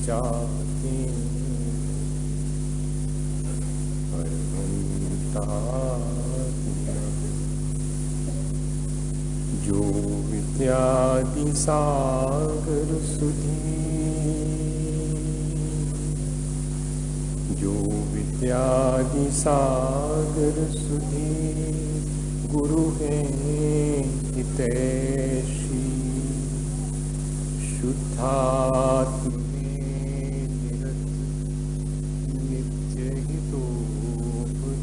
जाते जो विद्यादि सागर सुधी, जो विद्यादि सागर सुधी गुरु हैं हितैषी, शुद्धात्म में निरत नित्य हितोपदेश।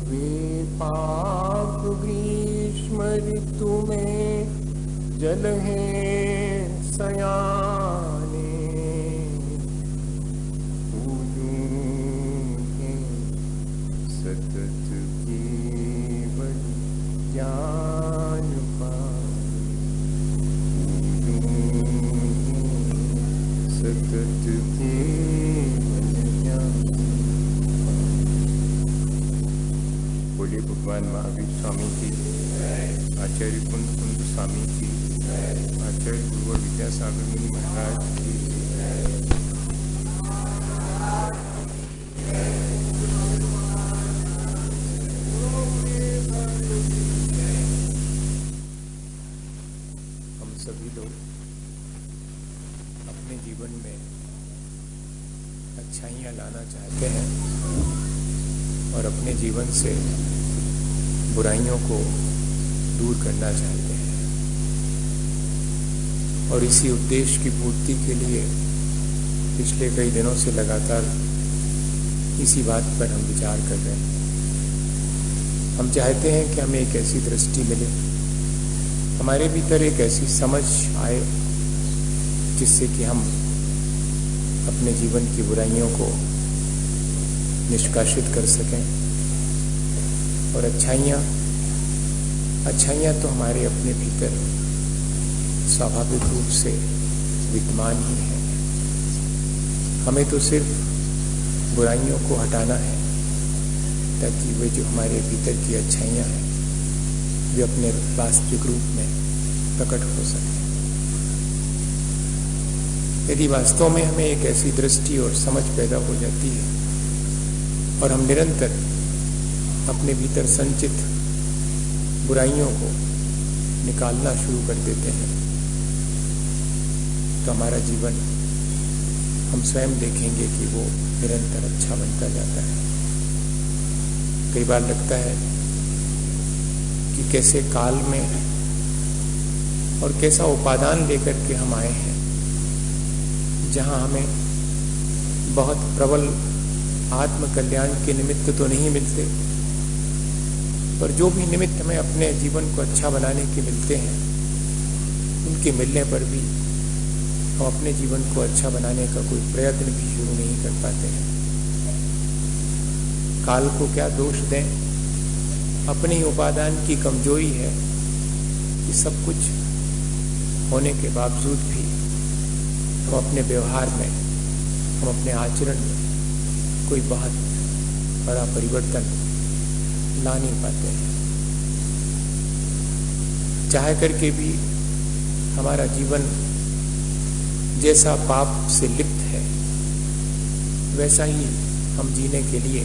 वे पाक ग्रीष्म ऋतु में जल हैं सयाने, सतत केवल ज्ञान पाए, सतत केवल ज्ञान पाए। बोलिए भगवान महावीर स्वामी की, आचार्य कुंद स्वामी की, आचार्य गुरुवर विद्यासागर मुनि महाराज की। सभी लोग अपने जीवन में अच्छाइयाँ लाना चाहते हैं और अपने जीवन से बुराइयों को दूर करना चाहते हैं, और इसी उद्देश्य की पूर्ति के लिए पिछले कई दिनों से लगातार इसी बात पर हम विचार कर रहे हैं। हम चाहते हैं कि हमें एक ऐसी दृष्टि मिले, हमारे भीतर एक ऐसी समझ आए जिससे कि हम अपने जीवन की बुराइयों को निष्कासित कर सकें। और अच्छाइयाँ तो हमारे अपने भीतर स्वाभाविक रूप से विद्यमान ही हैं। हमें तो सिर्फ बुराइयों को हटाना है ताकि वे जो हमारे भीतर की अच्छाइयाँ हैं वे अपने वास्तविक रूप में प्रकट हो सके। यदि वास्तव में हमें एक ऐसी दृष्टि और समझ पैदा हो जाती है और हम निरंतर अपने भीतर संचित बुराइयों को निकालना शुरू कर देते हैं, तो हमारा जीवन हम स्वयं देखेंगे कि वो निरंतर अच्छा बनता जाता है। कई बार लगता है कि कैसे काल में और कैसा उपादान लेकर के हम आए हैं, जहां हमें बहुत प्रबल आत्म कल्याण के निमित्त तो नहीं मिलते, पर जो भी निमित्त हमें अपने जीवन को अच्छा बनाने के मिलते हैं, उनके मिलने पर भी हम अपने जीवन को अच्छा बनाने का कोई प्रयत्न भी शुरू नहीं कर पाते हैं। काल को क्या दोष दें, अपने ही उपादान की कमजोरी है कि सब कुछ होने के बावजूद भी हम अपने व्यवहार में, हम अपने आचरण में कोई बहुत बड़ा परिवर्तन ला नहीं पाते हैं। चाह करके भी हमारा जीवन जैसा पाप से लिप्त है वैसा ही हम जीने के लिए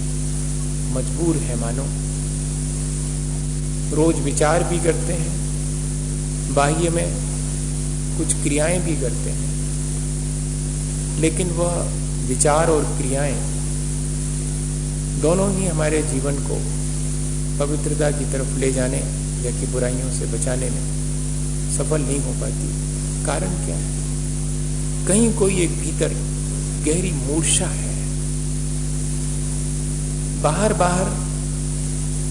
मजबूर है मानो। रोज विचार भी करते हैं, बाह्य में कुछ क्रियाएं भी करते हैं, लेकिन वह विचार और क्रियाएं दोनों ही हमारे जीवन को पवित्रता की तरफ ले जाने या कि बुराइयों से बचाने में सफल नहीं हो पाती। कारण क्या है? कहीं कोई एक भीतर गहरी मूर्छा है। बाहर बाहर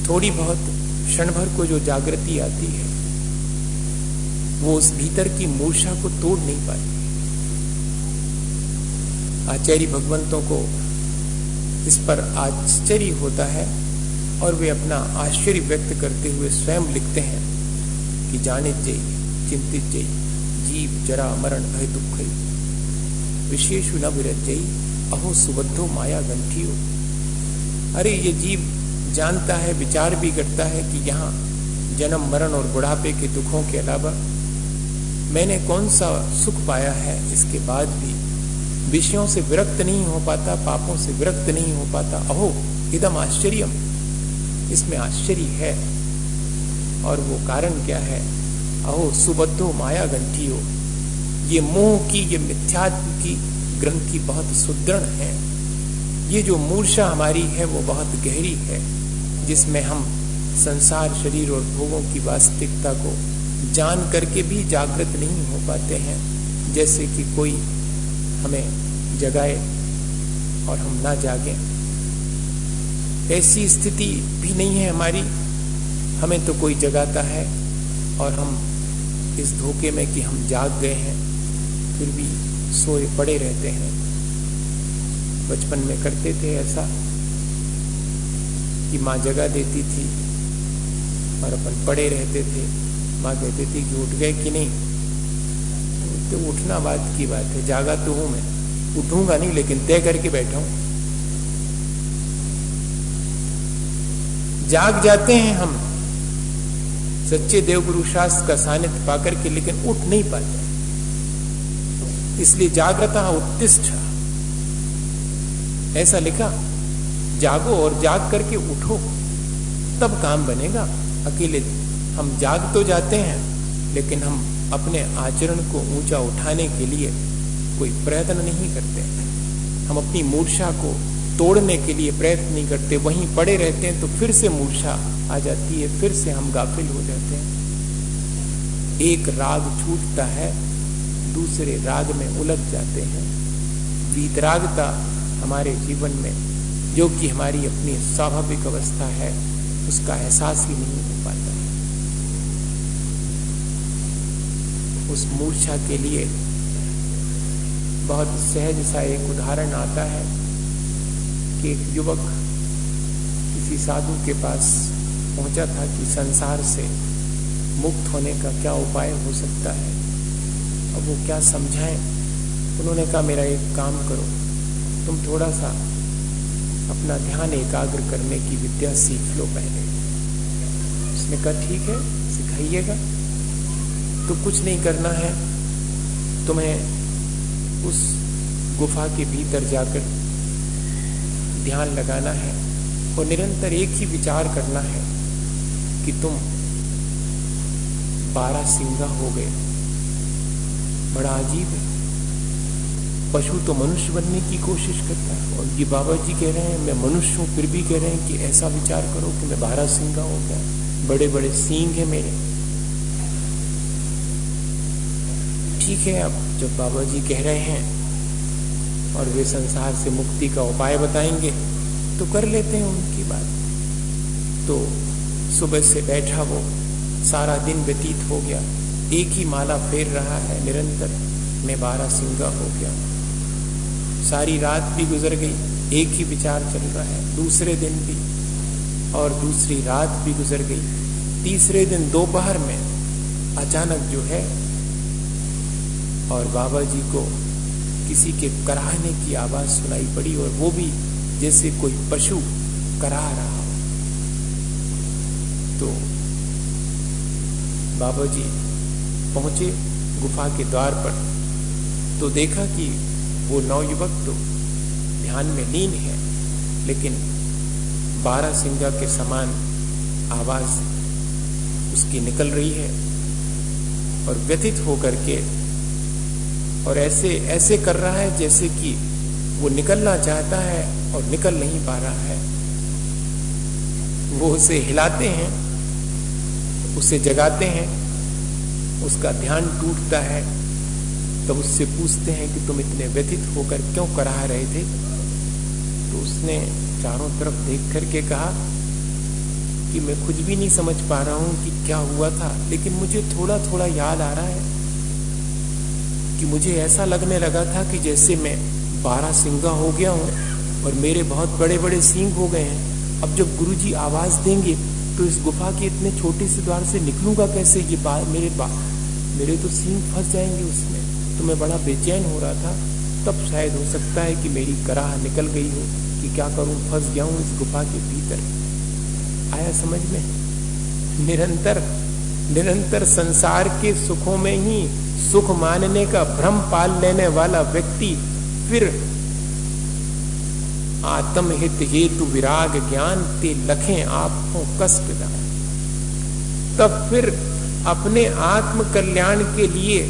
थोड़ी बहुत क्षण भर को जो जागृति आती है वो उस भीतर की मूर्छा को तोड़ नहीं पाती। आचार्य भगवंतों को इस पर आश्चर्य होता है और वे अपना आश्चर्य व्यक्त करते हुए स्वयं लिखते हैं कि जानित जई चिंतित जई जीव जरा मरण भय दुख विशेषु न विरत जई अहो सुबद्धो माया गंठियो। अरे ये जीव जानता है, विचार भी करता है कि यहाँ जन्म मरण और बुढ़ापे के दुखों के अलावा मैंने कौन सा सुख पाया है, इसके बाद भी विषयों से विरक्त नहीं हो पाता, पापों से विरक्त नहीं हो पाता। अहो इदम आश्चर्यम, इसमें आश्चर्य है। और वो कारण क्या है? अहो सुबद्धो माया गंठियो, ये मोह की, ये मिथ्यात्व की ग्रंथि बहुत सुदृढ़ है। ये जो मूर्छा हमारी है वो बहुत गहरी है, जिसमें हम संसार, शरीर और भोगों की वास्तविकता को जान करके भी जागृत नहीं हो पाते हैं। जैसे कि कोई हमें जगाए और हम ना जागें, ऐसी स्थिति भी नहीं है हमारी। हमें तो कोई जगाता है और हम इस धोखे में कि हम जाग गए हैं, फिर भी सोए पड़े रहते हैं। बचपन में करते थे ऐसा कि माँ जगा देती थी और अपन पड़े रहते थे। माँ कहती थी कि उठ गए कि नहीं, तो उठना बात की बात है, जागा तो हूं मैं, उठूंगा नहीं लेकिन तय करके बैठा हूं। जाग जाते हैं हम सच्चे देवगुरु शास्त्र का सानिध्य पाकर के, लेकिन उठ नहीं पाते। इसलिए जागृता उत्तिष्ठ ऐसा लिखा, जागो और जाग करके उठो, तब काम बनेगा। अकेले हम जाग तो जाते हैं, लेकिन हम अपने आचरण को ऊंचा उठाने के लिए कोई प्रयत्न नहीं करते। हम अपनी मूर्छा को तोड़ने के लिए प्रयत्न नहीं करते, वहीं पड़े रहते हैं, तो फिर से मूर्छा आ जाती है, फिर से हम गाफिल हो जाते हैं। एक राग छूटता है, दूसरे राग में उलझ जाते हैं। वीतरागता हमारे जीवन में, जो कि हमारी अपनी स्वाभाविक अवस्था है, उसका एहसास ही नहीं हो पाता। उस मूर्छा के लिए बहुत सहज सा एक उदाहरण आता है कि एक युवक किसी साधु के पास पहुंचा था कि संसार से मुक्त होने का क्या उपाय हो सकता है। अब वो क्या समझाएं। उन्होंने कहा मेरा एक काम करो, तुम थोड़ा सा अपना ध्यान एकाग्र करने की विद्या सीख लो पहले। उसने कहा ठीक है, सिखाइएगा। तो कुछ नहीं करना है, तुम्हें उस गुफा के भीतर जाकर ध्यान लगाना है और निरंतर एक ही विचार करना है कि तुम 12 सिंगा हो गए। बड़ा अजीब है, पशु तो मनुष्य बनने की कोशिश करता है, और ये बाबा जी कह रहे हैं मैं मनुष्य हूं, फिर भी कह रहे हैं कि ऐसा विचार करो कि मैं 12 सिंगा हो गया, बड़े बड़े सींग है मेरे। ठीक है, अब जब बाबा जी कह रहे हैं और वे संसार से मुक्ति का उपाय बताएंगे तो कर लेते हैं उनकी बात। तो सुबह से बैठा वो, सारा दिन व्यतीत हो गया, एक ही माला फेर रहा है निरंतर, मैं 12 सिंगा हो गया। सारी रात भी गुजर गई, एक ही विचार चल रहा है। दूसरे दिन भी, और दूसरी रात भी गुजर गई। तीसरे दिन दोपहर में अचानक जो है, और बाबा जी को किसी के कराहने की आवाज सुनाई पड़ी, और वो भी जैसे कोई पशु कराह रहा हो। तो बाबा जी पहुंचे गुफा के द्वार पर, तो देखा कि वो नवयुवक तो ध्यान में लीन है, लेकिन 12 सिंगा के समान आवाज उसकी निकल रही है, और व्यथित होकर के और ऐसे कर रहा है जैसे कि वो निकलना चाहता है और निकल नहीं पा रहा है। वो उसे हिलाते हैं, उसे जगाते हैं, उसका ध्यान टूटता है, तब उससे पूछते हैं कि तुम इतने व्यथित होकर क्यों कराह रहे थे। तो उसने चारों तरफ देख करके कहा कि मैं कुछ भी नहीं समझ पा रहा हूं कि क्या हुआ था, लेकिन मुझे थोड़ा थोड़ा याद आ रहा है कि मुझे ऐसा लगने लगा था कि जैसे मैं 12 सिंगा हो गया हूं और मेरे बहुत बड़े बड़े सींग हो गए हैं। अब जब गुरुजी आवाज देंगे तो इस गुफा के इतने छोटे से द्वार से निकलूंगा कैसे, ये मेरे तो सींग फंस जाएंगे उसमें। तो मैं बड़ा बेचैन हो रहा था, तब शायद हो सकता है कि मेरी कराह निकल गई हो कि क्या करूं, फंस गया हूं इस गुफा के भीतर। आया समझ में? निरंतर निरंतर संसार के सुखों में ही सुख मानने का भ्रम पाल लेने वाला व्यक्ति फिर आत्महित हेतु विराग ज्ञान ते लखें आपको कष्ट दा, तब फिर अपने आत्म कल्याण के लिए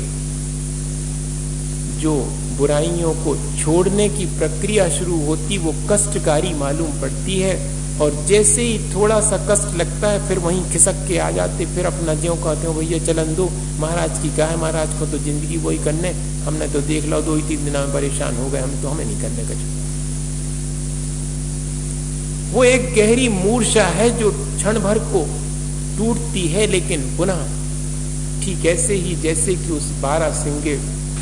जो बुराइयों को छोड़ने की प्रक्रिया शुरू होती वो कष्टकारी मालूम पड़ती है। और जैसे ही थोड़ा सा कष्ट लगता है फिर वहीं खिसक के आ जाते, फिर अपना ज्यों कहते हो भैया चलन दो, महाराज की क्या है, महाराज को तो जिंदगी वही करने, हमने तो देख लो 2-3 दिन में परेशान हो गए, हम तो हमें नहीं करने का। वो एक गहरी मूर्छा है जो क्षण भर को टूटती है, लेकिन पुनः ठीक ऐसे ही जैसे कि उस 12 सिंगे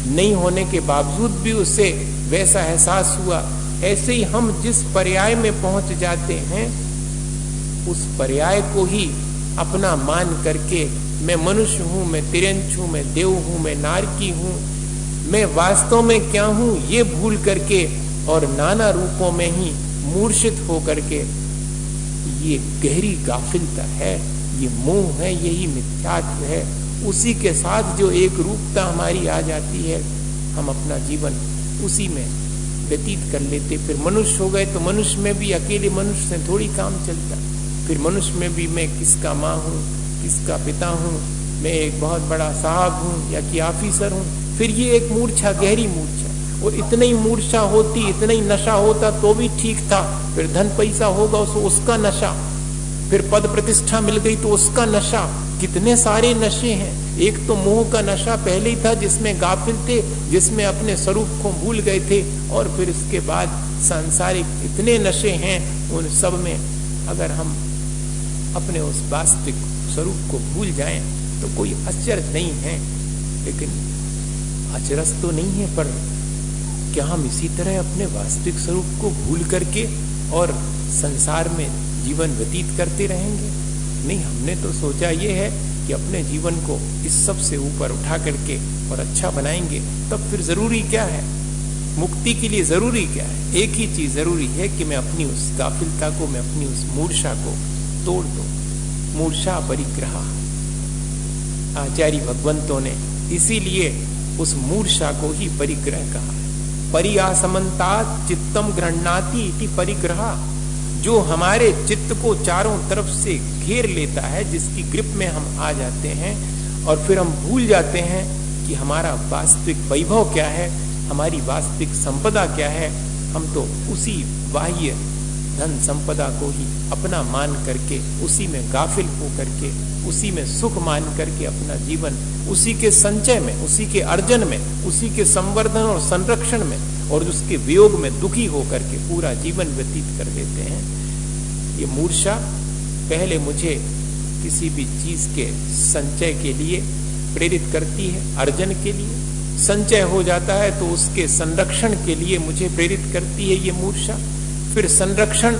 नहीं होने के बावजूद भी उसे वैसा एहसास हुआ, ऐसे ही हम जिस पर्याय में पहुंच जाते हैं उस पर्याय को ही अपना मान करके मैं मनुष्य हूं, मैं तिरंच हूं, मैं देव हूं, मैं नारकी हूं, मैं वास्तव में क्या हूं, ये भूल करके और नाना रूपों में ही मूर्छित हो करके, ये गहरी गाफिलता है, ये मोह है, यही मिथ्यात्व है। उसी के साथ जो एक रूपता हमारी आ जाती है, हम अपना जीवन उसी में व्यतीत कर लेते। फिर मनुष्य हो गए तो मनुष्य में भी अकेले मनुष्य से थोड़ी काम चलता, फिर मनुष्य में भी मैं किसका माँ हूँ, किसका पिता हूँ, मैं एक बहुत बड़ा साहब हूँ या कि ऑफिसर हूँ। फिर ये एक मूर्छा, गहरी मूर्छा, और इतनी ही मूर्छा होती, इतना ही नशा होता तो भी ठीक था, फिर धन पैसा होगा उसका नशा, फिर पद प्रतिष्ठा मिल गई तो उसका नशा, कितने सारे नशे हैं। एक तो मोह का नशा पहले ही था जिसमें गाफिल थे, जिसमें अपने स्वरूप को भूल गए थे, और फिर इसके बाद सांसारिक इतने नशे हैं, उन सब में अगर हम अपने उस वास्तविक स्वरूप को भूल जाएं तो कोई आश्चर्य नहीं है। लेकिन अचरज तो नहीं है, पर क्या हम इसी तरह अपने वास्तविक स्वरूप को भूल करके और संसार में जीवन व्यतीत करते रहेंगे? नहीं, हमने तो सोचा ये है कि अपने जीवन को इस सब से ऊपर उठा करके और अच्छा बनाएंगे। तब फिर जरूरी क्या है? मुक्ति के लिए जरूरी क्या है? एक ही चीज जरूरी है कि मैं अपनी उस गाफिलता को, मैं अपनी उस मूर्छा को तोड़ दूं। मूर्छा परिग्रह, आचार्य भगवंतों ने इसीलिए उस मूर्छा को ही परिग्रह कहा। परियासमन्तात् चित्तम गृह्णाति इति परिग्रह, जो हमारे चित्त को चारों तरफ से घेर लेता है, जिसकी ग्रिप में हम आ जाते हैं, और फिर हम भूल जाते हैं कि हमारा वास्तविक वैभव क्या है, हमारी वास्तविक संपदा क्या है। हम तो उसी बाह्य धन संपदा को ही अपना मान करके, उसी में गाफिल हो करके, उसी में सुख मान करके अपना जीवन उसी के संचय में, उसी के अर्जन में, उसी के संवर्धन और संरक्षण में और उसके वियोग में दुखी होकर के पूरा जीवन व्यतीत कर देते हैं। ये मूर्छा पहले मुझे किसी भी चीज के संचय के लिए प्रेरित करती है, अर्जन के लिए। संचय हो जाता है तो उसके संरक्षण के लिए मुझे प्रेरित करती है ये मूर्छा। फिर संरक्षण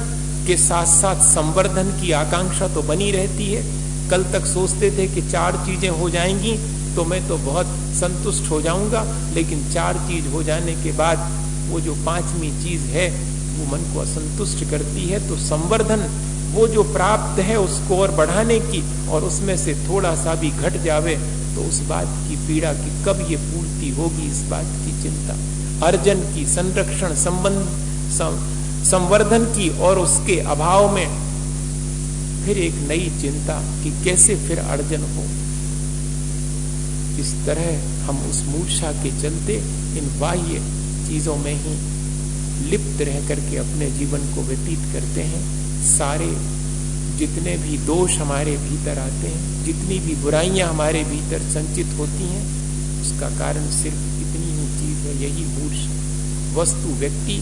के साथ साथ संवर्धन की आकांक्षा तो बनी रहती है। कल तक सोचते थे कि 4 चीजें हो जाएंगी तो मैं तो बहुत संतुष्ट हो जाऊंगा, लेकिन 4 चीज हो जाने के बाद वो जो 5वीं चीज है वो मन को असंतुष्ट करती है। तो संवर्धन, वो जो प्राप्त है उसको और बढ़ाने की, और उसमें से थोड़ा सा भी घट जावे तो उस बात की पीड़ा कि कब ये पूर्ति होगी, इस बात की चिंता। अर्जन की, संरक्षण, संवर्धन की, और उसके अभाव में फिर एक नई चिंता कि कैसे फिर अर्जन हो। इस तरह हम उस मूर्छा के चलते इन बाह्य चीजों में ही लिप्त रह करके अपने जीवन को व्यतीत करते हैं। सारे जितने भी दोष हमारे भीतर आते हैं, जितनी भी बुराइयां हमारे भीतर संचित होती हैं, उसका कारण सिर्फ इतनी ही चीज है, यही मूर्छा। वस्तु, व्यक्ति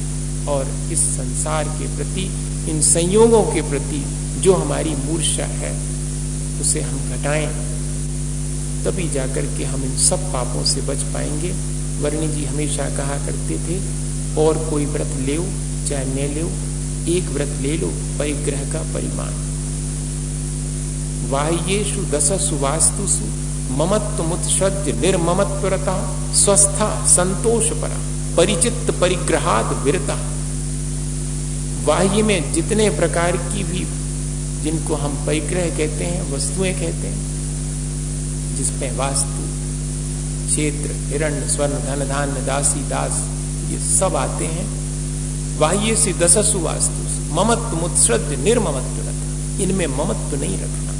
और इस संसार के प्रति, इन संयोगों के प्रति जो हमारी मूर्छा है उसे हम घटाएं, तभी जाकर के हम इन सब पापों से बच पाएंगे। वर्णी जी हमेशा कहा करते थे, और कोई व्रत ले चाहे न ले, एक व्रत ले लो परिग्रह का परिमाण। बाह्येषु दशसु वास्तुषु ममत्वमुत्सृज्य निर्ममत्वरता स्वस्था संतोषपरा परिचित्त परिग्रहात् विरता। बाह्य में जितने प्रकार की भी, जिनको हम परिग्रह कहते हैं, वस्तुएं कहते हैं, जिसमें वास्तु, क्षेत्र, हिरण्य, स्वर्ण, धन, धान्य, दासी, दास, ये सब आते हैं। बाह्य से दशसु वास्तु ममत्व मुत्सृज्य निर्ममत्व रखना, इनमें ममत्व नहीं रखना,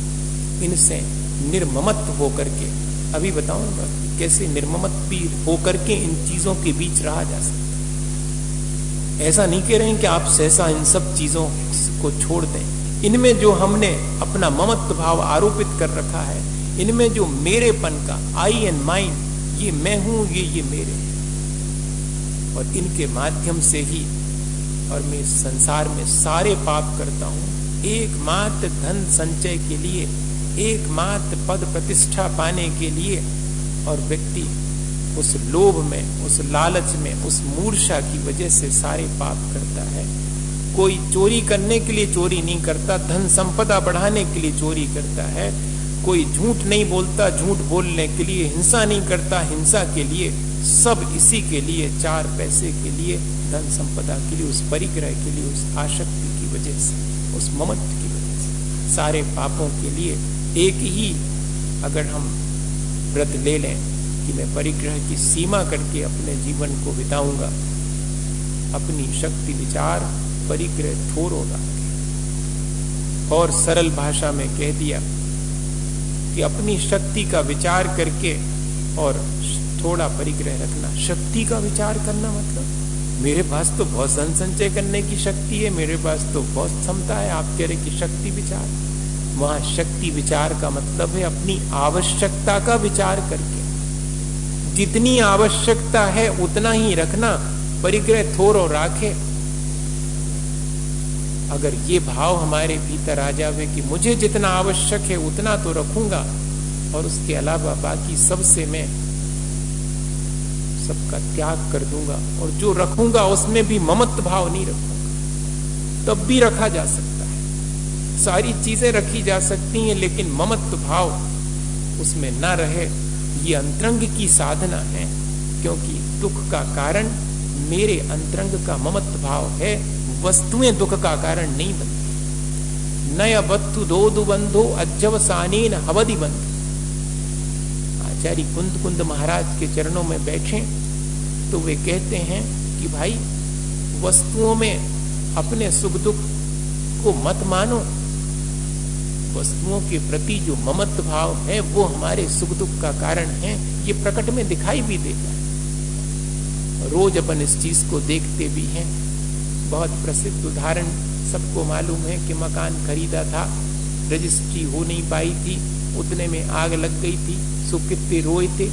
इनसे निर्ममत्व होकर के, अभी बताऊंगा कैसे निर्ममत्व होकर के इन चीजों के बीच रहा जा सकता। ऐसा नहीं कह रहे हैं कि आप सहसा इन सब चीजों को छोड़ दें। इनमें जो हमने अपना ममत्व भाव आरोपित कर रखा है, इनमें जो मेरेपन का आई एंड माइन, ये मैं हूं, ये मेरे हैं, और इनके माध्यम से ही और मैं इस संसार में सारे पाप करता हूं एकमात्र धन संचय के लिए, एकमात्र पद प्रतिष्ठा पाने के लिए। और व्यक्ति उस लोभ में, उस लालच में, उस मूर्छा की वजह से सारे पाप करता है। कोई चोरी करने के लिए चोरी नहीं करता, धन संपदा बढ़ाने के लिए चोरी करता है। कोई झूठ नहीं बोलता, झूठ बोलने के लिए, हिंसा नहीं करता, हिंसा के लिए, सब इसी के लिए, 4 पैसे के लिए, धन संपदा के लिए, उस परिग्रह के लिए, उस आसक्ति की वजह से, उस ममत्व की वजह से, सारे पापों के लिए एक ही अगर हम व्रत ले लें कि मैं परिग्रह की सीमा करके अपने जीवन को बिताऊंगा, अपनी शक्ति विचार परिग्रह थोरो राखे, और सरल भाषा में कह दिया कि अपनी शक्ति का विचार करके और थोड़ा परिग्रह रखना। शक्ति का विचार करना मतलब मेरे पास तो बहुत धन संचय करने की शक्ति है, मेरे पास तो बहुत क्षमता है, आप कह रहे कि शक्ति विचार। वहां शक्ति विचार का मतलब है अपनी आवश्यकता का विचार करके, जितनी आवश्यकता है उतना ही रखना, परिग्रह थोरो राखे। अगर ये भाव हमारे भीतर आ जावे कि मुझे जितना आवश्यक है उतना तो रखूंगा, और उसके अलावा बाकी सबसे मैं सबका त्याग कर दूंगा, और जो रखूंगा उसमें भी ममत्व भाव नहीं रखूंगा, तब भी रखा जा सकता है। सारी चीजें रखी जा सकती हैं, लेकिन ममत्व भाव उसमें ना रहे, ये अंतरंग की साधना है। क्योंकि दुख का कारण मेरे अंतरंग का ममत्व भाव है, वस्तुएं दुख का कारण नहीं बनती। नय बत्तु दो बंधो अज्जवसानेन हवदि बंधु। आचार्य कुंद कुंद महाराज के चरणों में बैठे तो वे कहते हैं कि भाई वस्तुओं में अपने सुख दुख को मत मानो, वस्तुओं के प्रति जो ममत्व भाव है वो हमारे सुख दुख का कारण है। ये प्रकट में दिखाई भी देता है, रोज अपन इस चीज को देखते भी हैं। बहुत प्रसिद्ध उदाहरण सबको मालूम है कि मकान खरीदा था, रजिस्ट्री हो नहीं पाई थी, उतने में आग लग गई थी, सो कितने रोए थे,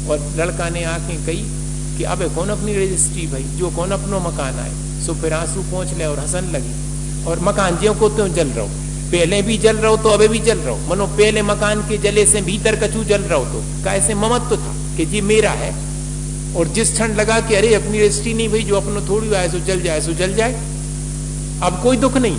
और लड़का ने आके कही कि अब कौन अपनी रजिस्ट्री भाई, जो कौन अपनो मकान आए। सो फिर आंसू पहुंच ले और हंसन लगी, और मकान ज्यों को त्यों जल रहो, पहले भी जल रहो तो अबे भी जल रहो, मनो पहले मकान के जले से भीतर कचू जल रहो, तो कैसे ममत्व था कि जी मेरा है। और जिस क्षण लगा कि अरे अपनी रजिस्ट्री नहीं भाई, जो अपनो थोड़ी आए सो जल जाए, सो जल जाए, अब कोई दुख नहीं।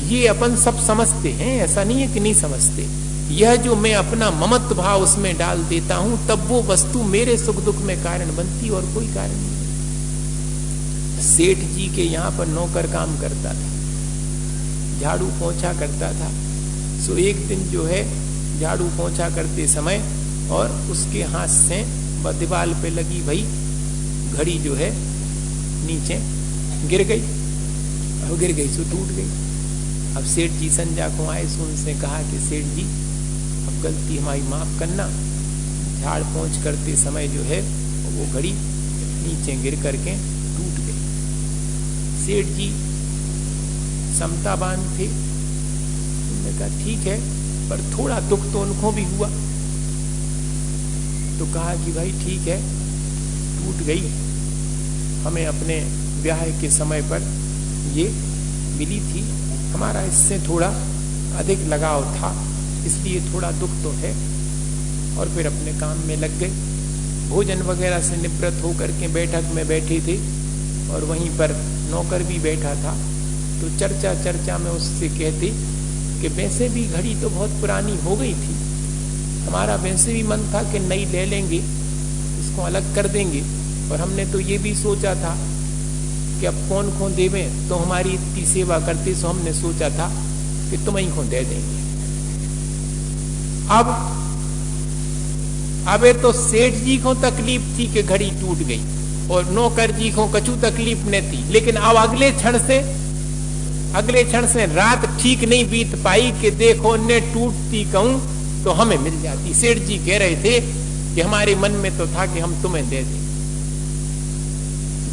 ये अपन सब समझते हैं, ऐसा नहीं है कि नहीं समझते। यह जो मैं अपना ममत्व भाव उसमें डाल देता हूं, तब वो वस्तु मेरे सुख दुख में कारण बनती, और कोई कारण नहीं। सेठ जी के यहाँ पर नौकर काम करता था, झाड़ू पोंछा करता था। सो एक दिन जो है झाड़ू पोंछा करते समय और उसके हाथ से दीवार पे लगी भाई घड़ी जो है नीचे गिर गई, अब गिर गई सो टूट गई। अब सेठ जी संजा को आए, सो उनसे कहा कि सेठ जी अब गलती हमारी माफ करना, झाड़ पोंछ करते समय जो है वो घड़ी नीचे गिर करके टूट गई। सेठ जी समतावान थे, उन्होंने कहा ठीक है, पर थोड़ा दुख तो उनको भी हुआ। तो कहा कि भाई ठीक है, टूट गई, हमें अपने ब्याह के समय पर ये मिली थी, हमारा इससे थोड़ा अधिक लगाव था, इसलिए थोड़ा दुख तो है। और फिर अपने काम में लग गए। भोजन वगैरह से निवृत्त होकर के बैठक में बैठे थे, और वहीं पर नौकर भी बैठा था। तो चर्चा में उससे कहते कि वैसे भी घड़ी तो बहुत पुरानी हो गई थी, हमारा वैसे भी मन था कि नई ले लेंगे, इसको अलग कर देंगे, और हमने तो ये भी सोचा था कि अब कौन देवे, तो हमारी इतनी सेवा करते, सो हमने सोचा था कि तुम ही को दे देंगे। अबे तो सेठ जी को तकलीफ थी कि घड़ी टूट गई और नौकर जी को कछु तकलीफ न थी, लेकिन अब अगले क्षण से रात ठीक नहीं बीत पाई कि देखो ने टूटती कहूं तो हमें मिल जाती। सेठ जी कह रहे थे कि हमारे मन में तो था कि हम तुम्हें दे दें।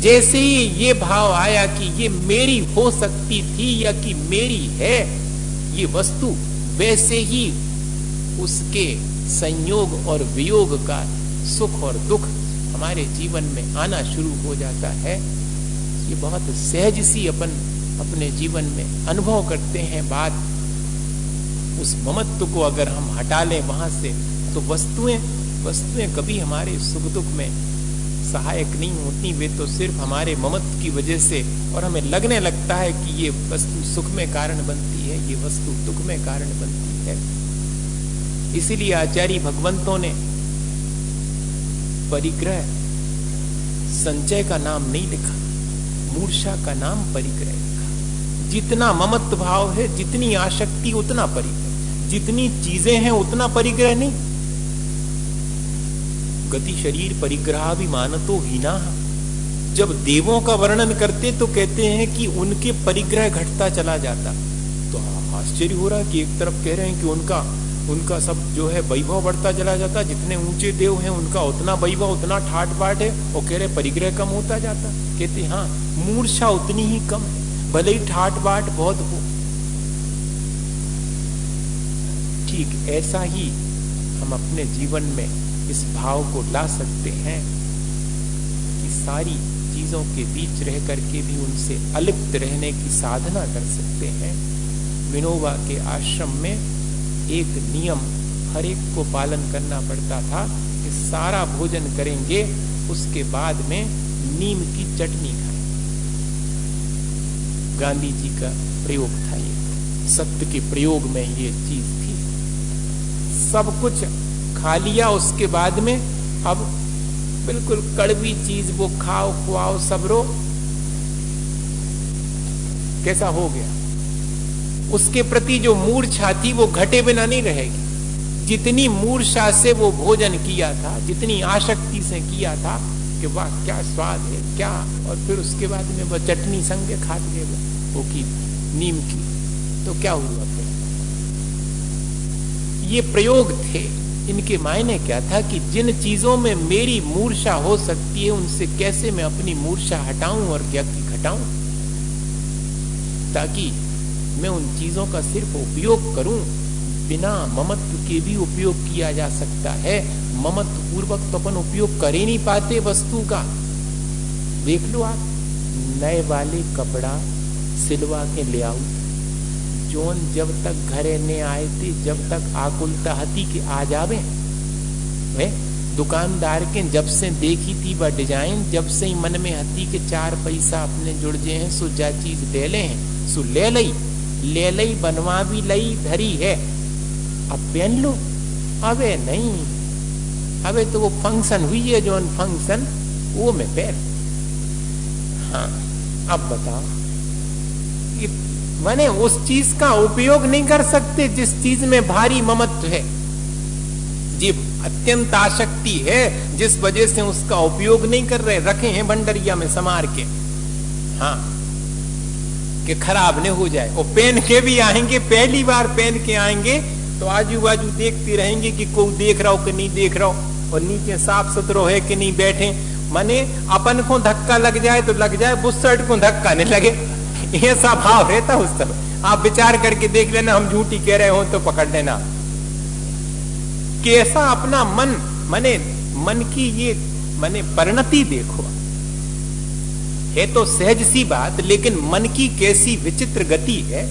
जैसे ही ये भाव आया कि ये मेरी हो सकती थी या कि मेरी है ये वस्तु, वैसे ही उसके संयोग और वियोग का सुख और दुख हमारे जीवन में आना शुरू हो जाता है। ये बहुत सहज सी अपने जीवन में अनुभव करते हैं बात। उस ममत्व को अगर हम हटा लें वहां से तो वस्तुएं कभी हमारे सुख दुख में सहायक नहीं होती। वे तो सिर्फ हमारे ममत्व की वजह से, और हमें लगने लगता है कि ये वस्तु सुख में कारण बनती है, ये वस्तु दुख में कारण बनती है। इसीलिए आचार्य भगवंतों ने परिग्रह संचय का नाम नहीं लिखा, मूर्छा का नाम परिग्रह लिखा। जितना ममत्व भाव है, जितनी आसक्ति उतना परिग्रह, जितनी चीजें हैं उतना परिग्रह नहीं। गति शरीर परिग्रह भी मानतो हीना। जब देवों का वर्णन करते तो कहते हैं कि उनके परिग्रह घटता चला जाता, तो आश्चर्य हो रहा है कि एक तरफ कह रहे हैं कि उनका सब जो है वैभव बढ़ता चला जाता, जितने ऊंचे देव हैं उनका उतना वैभव, उतना ठाट बाट है, और कह रहे परिग्रह कम होता जाता। कहते हाँ, मूर्छा उतनी ही कम है, भले ही ठाट बाट बहुत हो। ठीक ऐसा ही हम अपने जीवन में इस भाव को ला सकते हैं कि सारी चीजों के बीच रह करके भी उनसे अलिप्त रहने की साधना कर सकते हैं। विनोबा के आश्रम में एक नियम हर एक को पालन करना पड़ता था कि सारा भोजन करेंगे, उसके बाद में नीम की चटनी खाएं। गांधी जी का प्रयोग था ये, सत्य के प्रयोग में ये चीज थी। सब कुछ खा लिया, उसके बाद में अब बिल्कुल कड़वी चीज वो खाओ खुआओ सब रो, कैसा हो गया। उसके प्रति जो मूर्छा थी वो घटे बिना नहीं रहेगी। जितनी मूर्छा से वो भोजन किया था, जितनी आसक्ति से किया था कि वाह क्या स्वाद है क्या, और फिर उसके बाद में वो चटनी संग खा लिए वो की नीम की, तो क्या हुआ फिर। ये प्रयोग थे, इनके मायने क्या था कि जिन चीजों में मेरी मूर्छा हो सकती है उनसे कैसे मैं अपनी मूर्छा हटाऊं और क्या की घटाऊं, ताकि मैं उन चीजों का सिर्फ उपयोग करूं। बिना ममत्व के भी उपयोग किया जा सकता है। ममत्व पूर्वक तो अपन उपयोग कर ही नहीं पाते वस्तु का। देख लो आप, नए वाले कपड़ा सिलवा के ले आओ, जोन जब तक घरे ने आए थे जब तक आकुलता हती कि आ जावे वे दुकानदार के जब से देखी थी वह डिजाइन, जब से ही मन में हती कि 4 पैसा अपने जुड़ जे हैं सो जा चीज दे ले हैं सो ले लई बनवा भी लई धरी है, अब पहन लो। अबे नहीं, अबे तो वो फंक्शन हुई है जो फंक्शन वो में पहन। हाँ अब बताओ, माने उस चीज का उपयोग नहीं कर सकते जिस चीज में भारी ममत्व है, जी अत्यंत आसक्ति है जिस वजह से उसका उपयोग नहीं कर रहे, रखे हैं भंडरिया में समार के, हाँ कि खराब नहीं हो जाए। और पहन के भी आएंगे, पहली बार पहन के आएंगे तो आजू बाजू देखते रहेंगे कि कोई देख रहा हो कि नहीं देख रहा हो, और नीचे साफ सुथरो है कि नहीं बैठे। माने अपन को धक्का लग जाए तो लग जाए, बुस्सट को धक्का नहीं लगे, ऐसा भाव रहता उस समय। आप विचार करके देख लेना, हम झूठी कह रहे हो तो पकड़ लेना। कैसा अपना मन, माने मन की ये माने परिणति देखो, है तो सहज सी बात, लेकिन मन की कैसी विचित्र गति है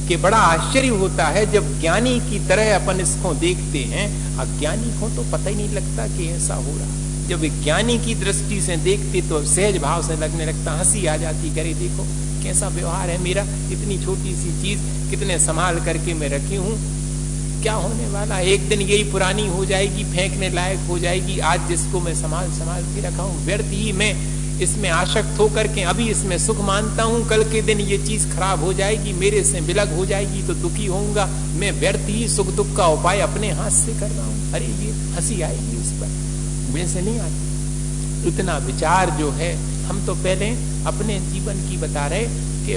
कि बड़ा आश्चर्य होता है जब ज्ञानी की तरह अपन इसको देखते हैं। अज्ञानी को तो पता ही नहीं लगता कि ऐसा हो रहा। जब विज्ञानी की दृष्टि से देखते तो सहज भाव से लगने लगता, हंसी आ जाती, करे देखो कैसा व्यवहार है मेरा, इतनी छोटी सी चीज कितने संभाल करके मैं रखी हूं, क्या होने वाला, एक दिन यही पुरानी हो जाएगी, फेंकने लायक हो जाएगी। आज जिसको मैं संभाल के रखा हूं, व्यर्थ ही मैं इसमें आसक्त होकर के अभी इसमें सुख मानता हूं, कल के दिन ये चीज खराब हो जाएगी, मेरे से विलग हो जाएगी तो दुखी होऊंगा, मैं व्यर्थ ही सुख दुख का उपाय अपने हाथ से कर रहा हूं। अरे ये हंसी आएगी इस पर, वैसे नहीं आती। इतना विचार जो है, हम तो पहले अपने जीवन की बता रहे कि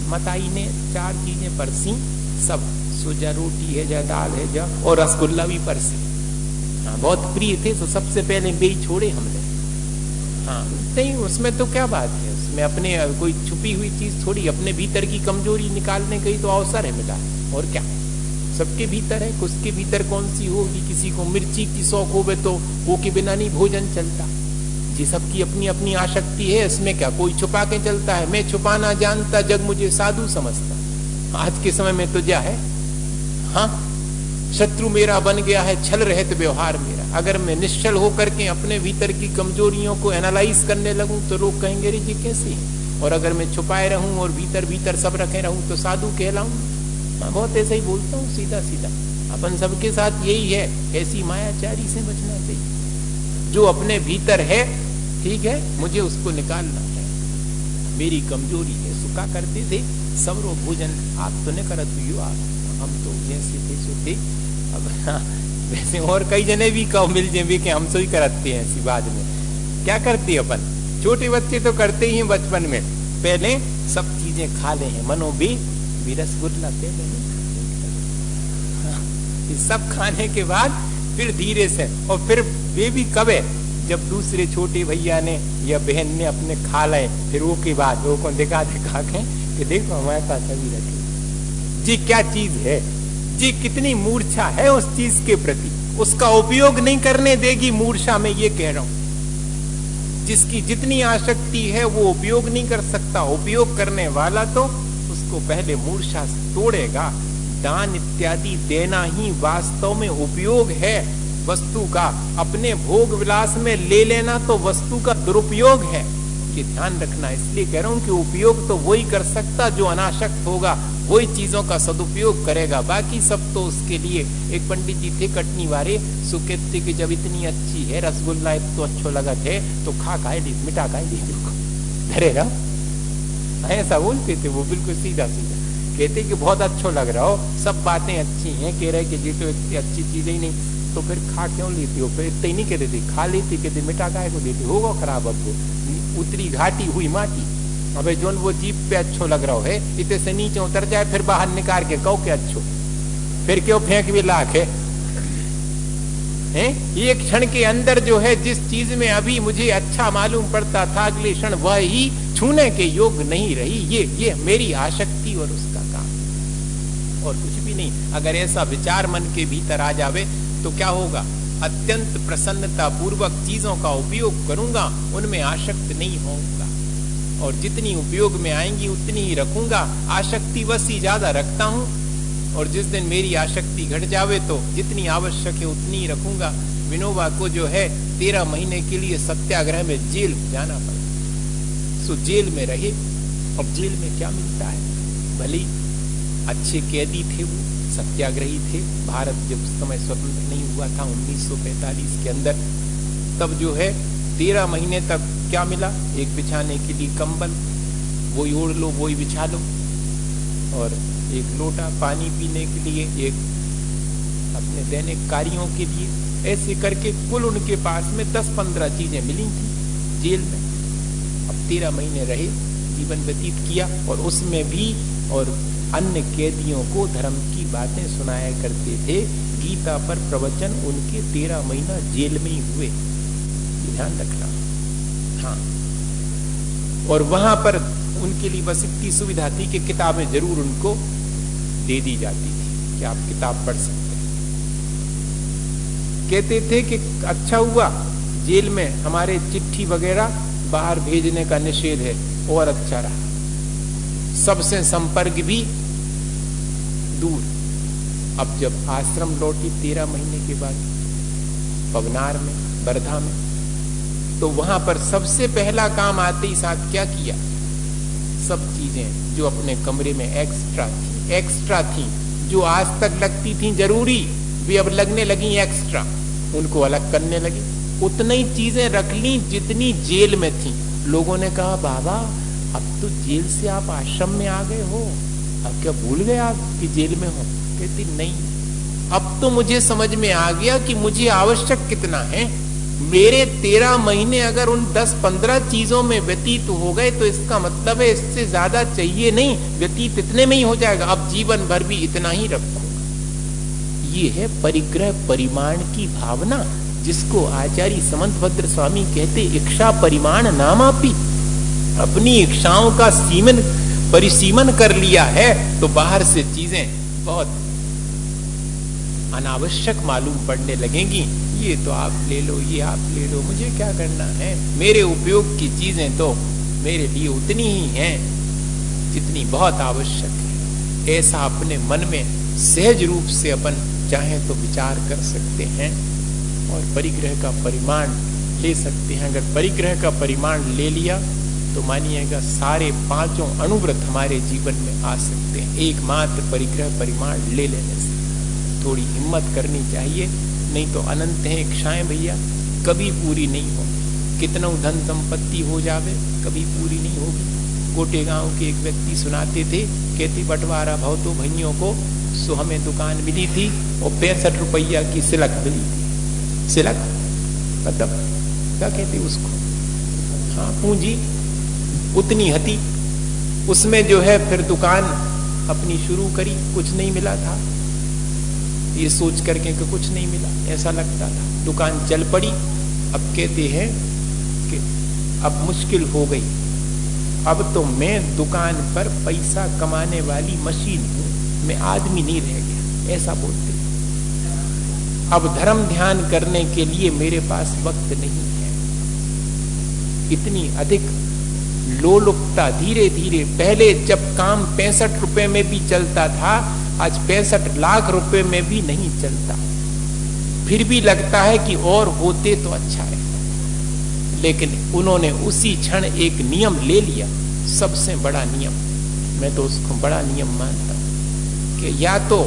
मताई ने 4 चीजें परसी, सब सुजा रोटी है, जा दाल है, जा और रसगुल्ला भी परसी। हाँ, बहुत प्रिय थे तो सबसे पहले बेई छोड़े हमने। हाँ नहीं, उसमें तो क्या बात है, उसमें अपने कोई छुपी हुई चीज थोड़ी, अपने भीतर की कमजोरी निकालने का ही तो अवसर है मिला, और क्या। सबके भीतर है, उसके भीतर कौन सी होगी। किसी को मिर्ची की शौक होवे तो वो के बिना नहीं भोजन चलता जी। सबकी अपनी अपनी आसक्ति है, इसमें क्या कोई छुपा के चलता है। मैं छुपाना जानता, जग मुझे साधु समझता। आज के समय में तो क्या है, हाँ शत्रु मेरा बन गया है छल रहित व्यवहार मेरा। अगर मैं निश्चल होकर के अपने भीतर की कमजोरियों को एनालाइज करने लगूं तो लोग कहेंगे रे जी कैसे है, और अगर मैं छुपाए रहूं और भीतर भीतर सब रखे रहूं तो साधु कहलाऊं। मैं बहुत ऐसा ही बोलता हूँ सीधा सीधा। अपन सबके साथ यही है, ऐसी मायाचारी से बचना चाहिए। जो अपने भीतर है ठीक है, मुझे उसको निकालना है। मेरी कमजोरी है, सुखा करते थे सबरो भोजन, आप तो नहीं करत हुई, आप हम तो जैसे थे सो थे। अब वैसे और कई जने भी कहो मिल जाए कि हम तो ही करते हैं ऐसी बात में। क्या करते अपन, छोटे बच्चे तो करते ही हैं बचपन में, पहले सब चीजें खा ले हैं, मनो भी रसगुल्ला पहले नहीं, सब खाने के बाद फिर धीरे से, और फिर वे भी कब है जब दूसरे छोटे भैया ने या बहन ने अपने खा लाए, फिर वो के बाद वो को दिखा दिखा के कि देखो हमारे पास अभी रखी जी, क्या चीज है जी, कितनी मूर्छा है उस चीज के प्रति, उसका उपयोग नहीं करने देगी मूर्छा में, ये कह रहा हूं। जिसकी जितनी आसक्ति है वो उपयोग नहीं कर सकता, उपयोग करने वाला तो उसको पहले मूर्छा से तोड़ेगा। दान इत्यादि देना ही वास्तव में उपयोग है वस्तु का। अपने भोग विलास में ले लेना तो वस्तु का दुरुपयोग है, ये ध्यान रखना। इसलिए कह रहा हूं कि उपयोग तो वही कर सकता जो अनासक्त होगा, वही चीजों का सदुपयोग करेगा। बाकी सब तो उसके लिए। एक पंडित जी थे कटनी वाले, सुकेत कि जब इतनी अच्छी है रसगुल्ला तो अच्छो लगा थे तो खा खाए ली, मिटा खाए ली, धरे रहो, ऐसा बोलते थे वो, बिल्कुल सीधा सीधा कहते कि बहुत अच्छो लग रहा हो, सब बातें अच्छी हैं, कह रहे कि जी तो इतनी अच्छी चीजें ही नहीं तो फिर खा क्यों लेती हो, फिर इतनी नहीं कहते थे, खा लेती, कहते मिटा खाए को देती, होगा खराब। अब वो उतरी घाटी हुई माटी, अबे जोन वो जीप पे अच्छो लग रहा है, इतने से नीचे उतर जाए फिर बाहर निकाल के कहो के अच्छो, फिर क्यों फेंक भी लाख है। ये क्षण के अंदर जो है जिस चीज में अभी मुझे अच्छा मालूम पड़ता था, अगले क्षण वह ही छूने के योग नहीं रही। ये मेरी आसक्ति और उसका काम, और कुछ भी नहीं। अगर ऐसा विचार मन के भीतर आ जावे तो क्या होगा, अत्यंत प्रसन्नता पूर्वक चीजों का उपयोग करूंगा, उनमें आसक्त नहीं होऊंगा, और जितनी उपयोग में आएंगी उतनी ही रखूंगा। आसक्ति बस ही ज्यादा रखता हूं, और जिस दिन मेरी आसक्ति घट जावे तो जितनी आवश्यक है उतनी ही रखूंगा। विनोबा को जो है 13 महीने के लिए सत्याग्रह में जेल जाना पड़ा, सो जेल में रहे। अब जेल में क्या मिलता है, भले अच्छे कैदी थे, वो सत्याग्रही थे। भारत जब उस समय स्वतंत्र नहीं हुआ था 1945 के अंदर, तब जो है 13 महीने तक क्या मिला, एक बिछाने के लिए कंबल, वही ओढ़ लो वही बिछा लो, और एक लोटा पानी पीने के लिए, एक अपने दैनिक कार्यों के लिए। ऐसे करके कुल उनके पास में 10-15 चीजें मिली थी जेल में। अब 13 महीने रहे, जीवन व्यतीत किया, और उसमें भी और अन्य कैदियों को धर्म की बातें सुनाया करते थे। गीता पर प्रवचन उनके 13 महीना जेल में ही हुए, ध्यान रखना। हाँ, और वहां पर उनके लिए बस इतनी सुविधा थी कि किताबें जरूर उनको दे दी जाती थी कि आप किताब पढ़ सकते हैं। कहते थे कि अच्छा हुआ जेल में हमारे चिट्ठी वगैरह बाहर भेजने का निषेध है, और अच्छा रहा, सबसे संपर्क भी दूर। अब जब आश्रम लौटी 13 महीने के बाद पवनार में, वर्धा में, तो वहां पर सबसे पहला काम आते ही साथ क्या किया, सब चीजें जो अपने कमरे में एक्स्ट्रा थी, जो आज तक लगती थी जरूरी, वे अब लगने लगी एक्स्ट्रा, उनको अलग करने लगी। उतनी चीजें रख ली जितनी जेल में थी, लोगों ने कहा बाबा अब तो जेल से आप आश्रम में आ गए हो, अब क्या भूल गए आप कि जेल में हो? कहती नहीं, अब तो मुझे समझ में आ गया कि मुझे आवश्यक कितना है। मेरे 13 महीने अगर उन 10-15 चीजों में व्यतीत हो गए तो इसका मतलब है इससे ज्यादा चाहिए नहीं, व्यतीत इतने में ही हो जाएगा, अब जीवन भर भी इतना ही रखूंगा। ये है परिग्रह परिमाण की भावना, जिसको आचार्य समंतभद्र स्वामी कहते इच्छा परिमाण नामापि। अपनी इच्छाओं का परिसीमन कर लिया है तो बाहर से चीजें बहुत अनावश्यक मालूम पड़ने लगेंगी। ये तो आप ले लो, ये आप ले लो, मुझे क्या करना है? मेरे उपयोग की चीजें तो मेरे लिए उतनी ही हैं जितनी बहुत आवश्यक है। ऐसा अपने मन में सहज रूप से अपन चाहे तो विचार कर सकते हैं और परिग्रह का परिमाण ले सकते हैं। अगर परिग्रह का परिमाण ले लिया तो मानिएगा सारे 5 अनुव्रत हमारे जीवन में आ सकते हैं एकमात्र परिग्रह परिमाण ले लेने से। थोड़ी हिम्मत करनी चाहिए, नहीं तो अनंत है इच्छाएं भैया, कभी पूरी नहीं होगी। कितना धन संपत्ति हो जावे कभी पूरी नहीं होगी। कोटे गांव के एक व्यक्ति सुनाते थे, कहते बंटवारा भाव तो भैयों को सो हमें दुकान मिली थी और 65 रुपया की सिलक मिली थी। सिलक मतलब क्या कहते उसको? हाँ, पूंजी उतनी हती। उसमें जो है फिर दुकान अपनी शुरू करी, कुछ नहीं मिला था, ये सोच करके कि कुछ नहीं मिला ऐसा लगता था। दुकान चल पड़ी। अब कहते हैं कि अब मुश्किल हो गई, अब तो मैं दुकान पर पैसा कमाने वाली मशीन हूं, मैं आदमी नहीं रह गया, ऐसा बोलते। अब धर्म ध्यान करने के लिए मेरे पास वक्त नहीं है। इतनी अधिक लोलुपता धीरे धीरे, पहले जब काम 65 रुपए में भी चलता था, आज 65 लाख रुपए में भी नहीं चलता। फिर भी लगता है कि और होते तो अच्छा है। लेकिन उन्होंने उसी क्षण एक नियम ले लिया, सबसे बड़ा नियम, मैं तो उसको बड़ा नियम मानता हूं कि या तो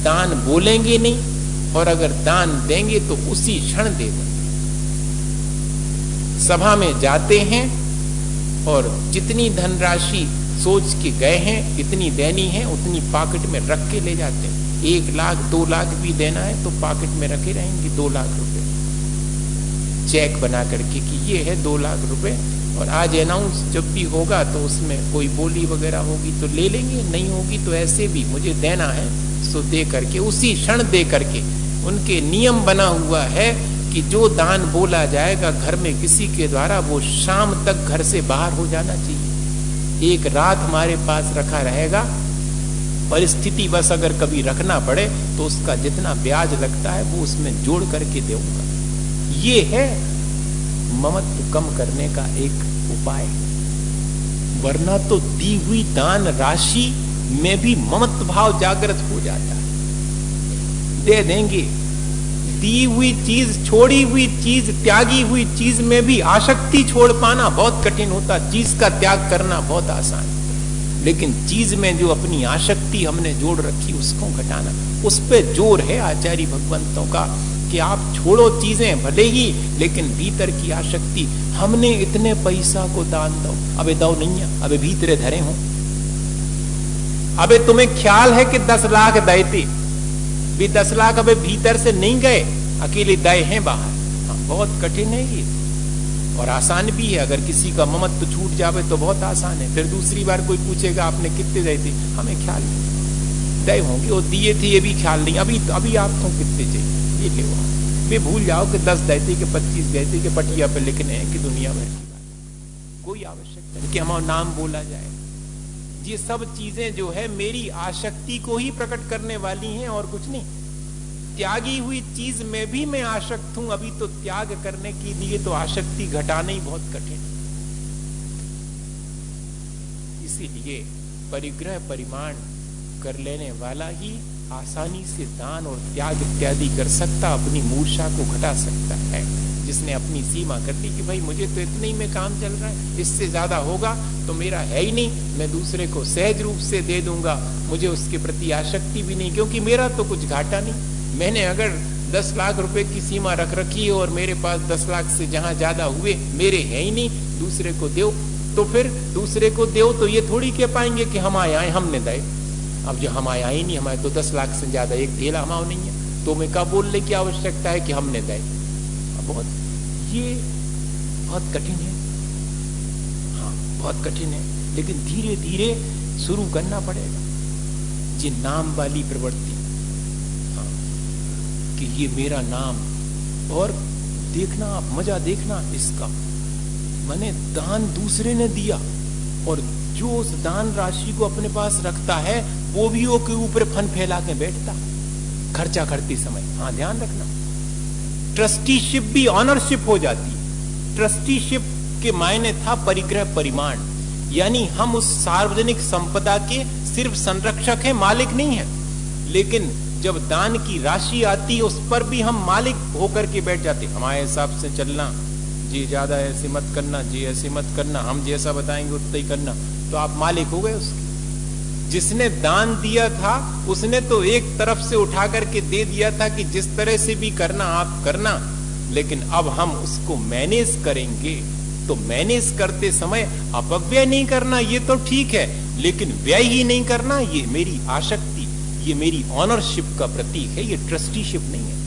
दान बोलेंगे नहीं, और अगर दान देंगे तो उसी क्षण दे देंगे। सभा में जाते हैं और जितनी धनराशि सोच के गए हैं इतनी देनी है, उतनी पॉकेट में रख के ले जाते हैं। 1 लाख 2 लाख भी देना है तो पॉकेट में रखे रहेंगे 2 लाख रुपए, चेक बना करके कि ये है 2 लाख रुपए, और आज अनाउंस जब भी होगा तो उसमें कोई बोली वगैरह होगी तो ले लेंगे, नहीं होगी तो ऐसे भी मुझे देना है सो दे करके, उसी क्षण दे करके। उनके नियम बना हुआ है कि जो दान बोला जाएगा घर में किसी के द्वारा, वो शाम तक घर से बाहर हो जाना चाहिए। एक रात हमारे पास रखा रहेगा, परिस्थिति बस अगर कभी रखना पड़े तो उसका जितना ब्याज लगता है वो उसमें जोड़ करके दूंगा। ये है ममत्व कम करने का एक उपाय। वरना तो दी हुई दान राशि में भी ममत्व भाव जागृत हो जाता है। दे देंगे, दी हुई चीज, छोड़ी हुई चीज, त्यागी हुई चीज में भी आसक्ति छोड़ पाना बहुत कठिन होता। चीज का त्याग करना बहुत आसान, लेकिन चीज में जो अपनी आसक्ति हमने जोड़ रखी उसको घटाना, उस पे जोर है आचार्य भगवंतों का कि आप छोड़ो चीजें भले ही, लेकिन भीतर की आसक्ति, हमने इतने पैसा को दान दो, अबे दो नहीं है, अबे भीतरे धरे हो, अबे तुम्हें ख्याल है कि 10 लाख देते भी 10 लाख अबे भीतर से नहीं गए, अकेले दए हैं बाहर। हाँ, बहुत कठिन है ये और आसान भी है। अगर किसी का ममत्व छूट जावे तो बहुत आसान है। फिर दूसरी बार कोई पूछेगा आपने कितने दए थे, हमें ख्याल नहीं, दए होंगे वो दिए थे ये भी ख्याल नहीं, अभी आपको कितने चाहिए ये ले वो, वे भूल जाओ कि 10 दए थे कि 25 दए थे कि पटिया पे लिखने हैं कि दुनिया भर की बात, कोई आवश्यकता नहीं कि हमारा नाम बोला जाए। ये सब चीजें जो है मेरी आसक्ति को ही प्रकट करने वाली हैं और कुछ नहीं। त्यागी हुई चीज में भी मैं आसक्त हूं, अभी तो त्याग करने के लिए तो आसक्ति घटाना ही बहुत कठिन। इसीलिए परिग्रह परिमाण कर लेने वाला ही आसानी से दान और त्याग इत्यादि कर सकता, अपनी मूर्छा को घटा सकता है। जिसने अपनी सीमा कर ली कि भाई मुझे तो इतने ही में काम चल रहा है, इससे ज्यादा होगा तो मेरा है ही नहीं, मैं दूसरे को सहज रूप से दे दूंगा, मुझे उसके प्रति आसक्ति भी नहीं, क्योंकि मेरा तो कुछ घाटा नहीं। मैंने अगर 10 लाख रुपए की सीमा रख रखी है और मेरे पास 10 लाख से जहां ज्यादा हुए मेरे है ही नहीं, दूसरे को दो, तो फिर दूसरे को दो तो ये थोड़ी कह पाएंगे कि हम आए हमने दे। अब जो हम आया ही नहीं, हमारे तो 10 लाख से ज्यादा एक धेला हमारा नहीं है, तो मैं क्या बोलने की आवश्यकता है कि हमने दे। ये बहुत कठिन है, हाँ बहुत कठिन है, लेकिन धीरे धीरे शुरू करना पड़ेगा ये नाम वाली प्रवृत्ति। हाँ कि ये मेरा नाम, और देखना आप मजा देखना इसका, मैंने दान दूसरे ने दिया और जो उस दान राशि को अपने पास रखता है वो भी वो के ऊपर फन फैला के बैठता खर्चा करते समय। हाँ ध्यान रखना, ट्रस्टीशिप भी ऑनरशिप हो जाती। ट्रस्टीशिप के मायने था परिग्रह परिमाण, यानी हम उस सार्वजनिक संपदा के सिर्फ संरक्षक हैं, मालिक नहीं है। लेकिन जब दान की राशि आती उस पर भी हम मालिक होकर के बैठ जाते, हमारे हिसाब से चलना, जी ज्यादा ऐसे मत करना, जी ऐसे मत करना, हम जैसा बताएंगे उतना ही करना, तो आप मालिक हो गए उसके। जिसने दान दिया था उसने तो एक तरफ से उठा करके दे दिया था कि जिस तरह से भी करना आप करना, लेकिन अब हम उसको मैनेज करेंगे। तो मैनेज करते समय अपव्यय नहीं करना ये तो ठीक है, लेकिन व्यय ही नहीं करना, ये मेरी आसक्ति, ये मेरी ऑनरशिप का प्रतीक है, ये ट्रस्टीशिप नहीं है।